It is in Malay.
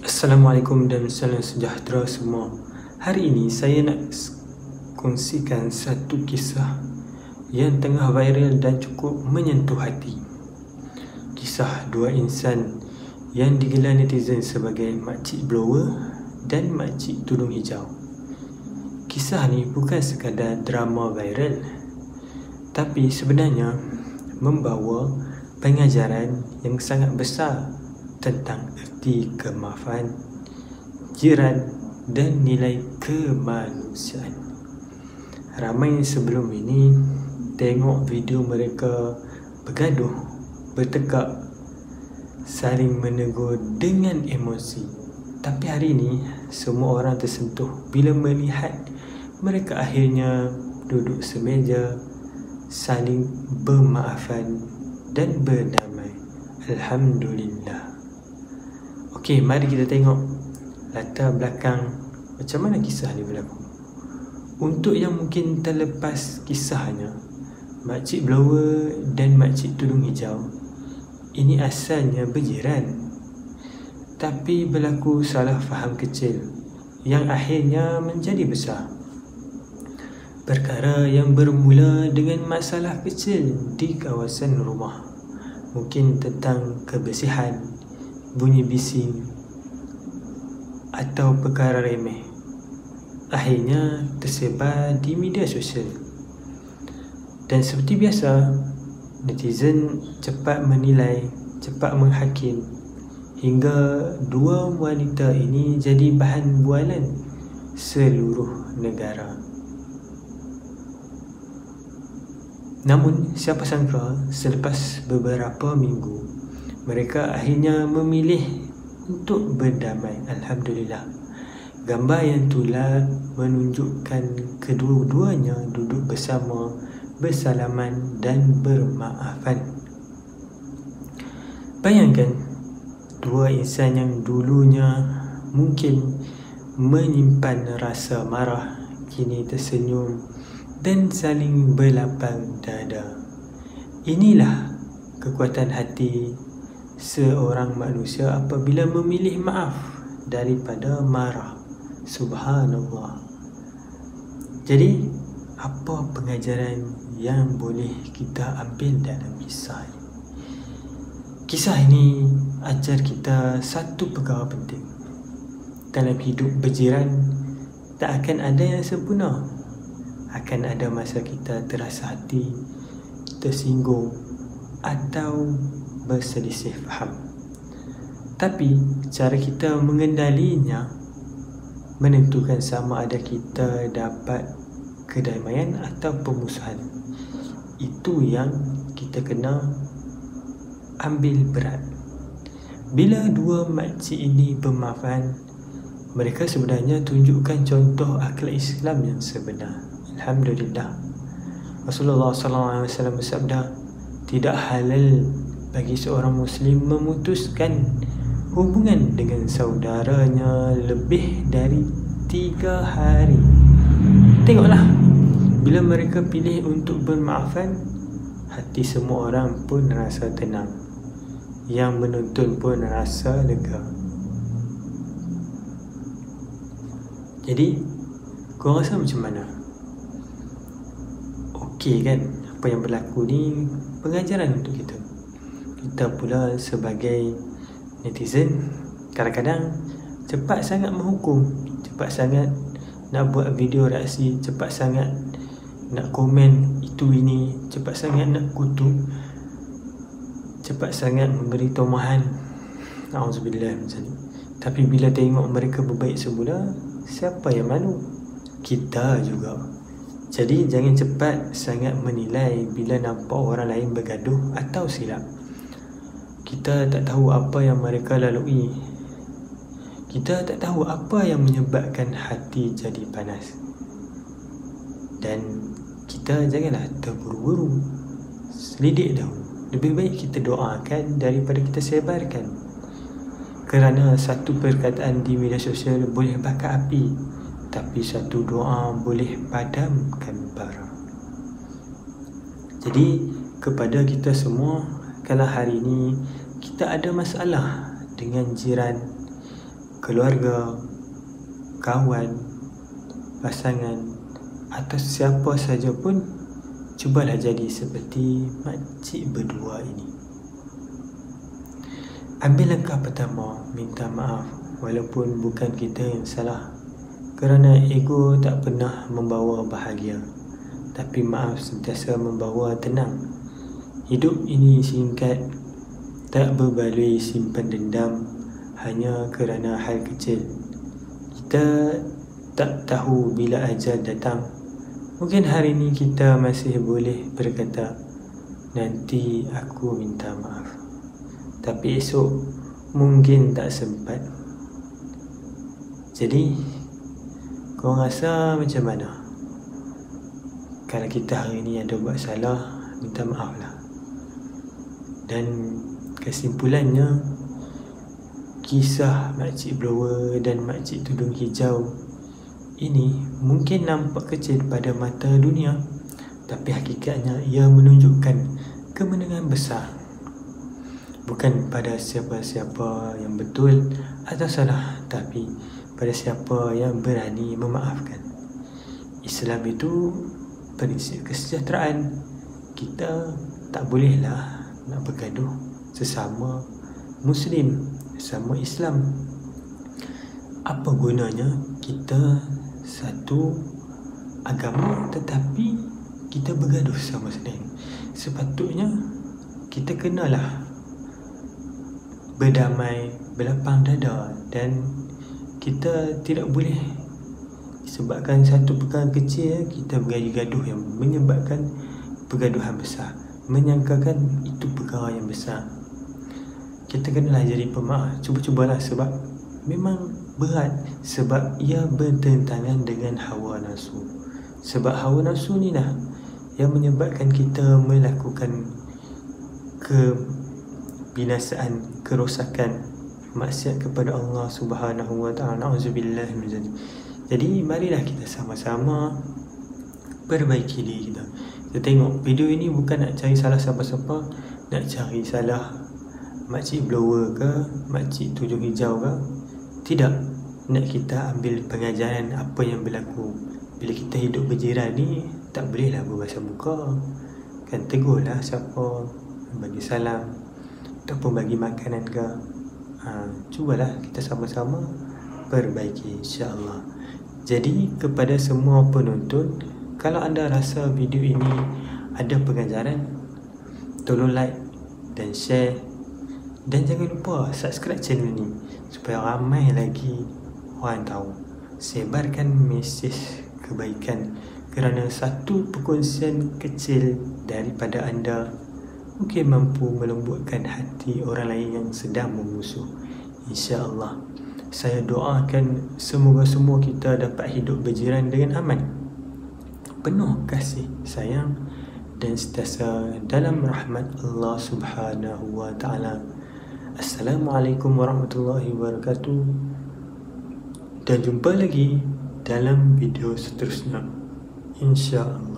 Assalamualaikum dan salam sejahtera semua. Hari ini saya nak kongsikan satu kisah yang tengah viral dan cukup menyentuh hati. Kisah dua insan yang digelar netizen sebagai makcik blower dan makcik tudung hijau. Kisah ni bukan sekadar drama viral, tapi sebenarnya membawa pengajaran yang sangat besar tentang erti kemaafan, jiran dan nilai kemanusiaan. Ramai sebelum ini tengok video mereka bergaduh, bertekak, saling menegur dengan emosi. Tapi hari ini semua orang tersentuh bila melihat mereka akhirnya duduk semeja, saling bermaafan dan berdamai. Alhamdulillah. Okey, mari kita tengok latar belakang macam mana kisah ni berlaku. Untuk yang mungkin terlepas kisahnya, makcik blower dan makcik tudung hijau ini asalnya berjiran, tapi berlaku salah faham kecil yang akhirnya menjadi besar. Perkara yang bermula dengan masalah kecil di kawasan rumah, mungkin tentang kebersihan, bunyi bising atau perkara remeh, akhirnya tersebar di media sosial. Dan seperti biasa, netizen cepat menilai, cepat menghakim, hingga dua wanita ini jadi bahan bualan seluruh negara. Namun siapa sangka selepas beberapa minggu mereka akhirnya memilih untuk berdamai. Alhamdulillah. Gambar yang tular menunjukkan kedua-duanya duduk bersama, bersalaman dan bermaafan. Bayangkan, dua insan yang dulunya mungkin menyimpan rasa marah kini tersenyum dan saling berlapang dada. Inilah kekuatan hati seorang manusia apabila memilih maaf daripada marah. Subhanallah. Jadi, apa pengajaran yang boleh kita ambil dalam kisah ini? Kisah ini ajar kita satu perkara penting. Dalam hidup berjiran, tak akan ada yang sempurna. Akan ada masa kita terasa hati, tersinggung atau berselisih faham. Tapi cara kita mengendalinya menentukan sama ada kita dapat kedamaian atau permusuhan. Itu yang kita kena ambil berat. Bila dua makcik ini bermaafan, mereka sebenarnya tunjukkan contoh akhlak Islam yang sebenar. Alhamdulillah. Rasulullah SAW bersabda, tidak halal bagi seorang Muslim memutuskan hubungan dengan saudaranya lebih dari 3 hari. Tengoklah, bila mereka pilih untuk bermaafan, hati semua orang pun rasa tenang. Yang menonton pun rasa lega. Jadi, korang rasa macam mana? Okey kan? Apa yang berlaku ni pengajaran untuk kita. Kita pula sebagai netizen kadang-kadang cepat sangat menghukum, cepat sangat nak buat video reaksi, cepat sangat nak komen itu ini, cepat sangat nak kutuk, cepat sangat memberi tomahan. Auzubillah macam ni. Tapi bila tengok mereka berbaik semula, siapa yang malu? Kita juga. Jadi jangan cepat sangat menilai bila nampak orang lain bergaduh atau silap. Kita tak tahu apa yang mereka lalui. Kita tak tahu apa yang menyebabkan hati jadi panas. Dan kita janganlah terburu-buru, selidik dahulu. Lebih baik kita doakan daripada kita sebarkan. Kerana satu perkataan di media sosial boleh bakar api, tapi satu doa boleh padamkan bara. Jadi kepada kita semua, kalau hari ini kita ada masalah dengan jiran, keluarga, kawan, pasangan atau siapa saja pun, cubalah jadi seperti makcik berdua ini. Ambil langkah pertama, minta maaf walaupun bukan kita yang salah, kerana ego tak pernah membawa bahagia, tapi maaf sentiasa membawa tenang. Hidup ini singkat, tak berbaloi simpan dendam hanya kerana hal kecil. Kita tak tahu bila ajal datang. Mungkin hari ini kita masih boleh berkata, nanti aku minta maaf, tapi esok mungkin tak sempat. Jadi, kau rasa macam mana? Kalau kita hari ini ada buat salah, minta maaf lah. Dan kesimpulannya, kisah makcik blower dan makcik tudung hijau ini mungkin nampak kecil pada mata dunia, tapi hakikatnya ia menunjukkan kemenangan besar. Bukan pada siapa-siapa yang betul atau salah, tapi pada siapa yang berani memaafkan. Islam itu prinsip kesejahteraan. Kita tak bolehlah nak bergaduh sesama Muslim, sesama Islam. Apa gunanya kita satu agama tetapi kita bergaduh sama sendiri? Sepatutnya kita kenalah berdamai, berlapang dada, dan kita tidak boleh sebabkan satu perkara kecil kita bergaduh yang menyebabkan pergaduhan besar, menyangkakan itu perkara yang besar. Kita kenalah jadi pemaaf, cubalah, sebab memang berat, sebab ia bertentangan dengan hawa nafsu. Sebab hawa nafsu ni lah yang menyebabkan kita melakukan kebinasaan, kerosakan, maksiat kepada Allah Subhanahu wa ta'ala. Na'udzubillah min zalik. Jadi marilah kita sama-sama perbaiki diri kita. Kita tengok video ini bukan nak cari salah siapa-siapa, nak cari salah makcik blower ke, makcik tudung hijau ke. Tidak, nak kita ambil pengajaran apa yang berlaku. Bila kita hidup berjiran ni, tak bolehlah berbahasa muka. Kan tegurlah siapa, bagi salam ataupun bagi makanan ke. Cubalah kita sama-sama perbaiki, insya-Allah. Jadi kepada semua penonton, kalau anda rasa video ini ada pengajaran, tolong like dan share. Dan jangan lupa subscribe channel ni supaya ramai lagi orang tahu. Sebarkan mesej kebaikan, kerana satu perkongsian kecil daripada anda mungkin mampu melembutkan hati orang lain yang sedang memusuh. InsyaAllah, saya doakan semoga semua kita dapat hidup berjiran dengan aman, penuh kasih sayang, dan sentiasa dalam rahmat Allah Subhanahu wa ta'ala. Assalamualaikum warahmatullahi wabarakatuh, dan jumpa lagi dalam video seterusnya, insya-Allah.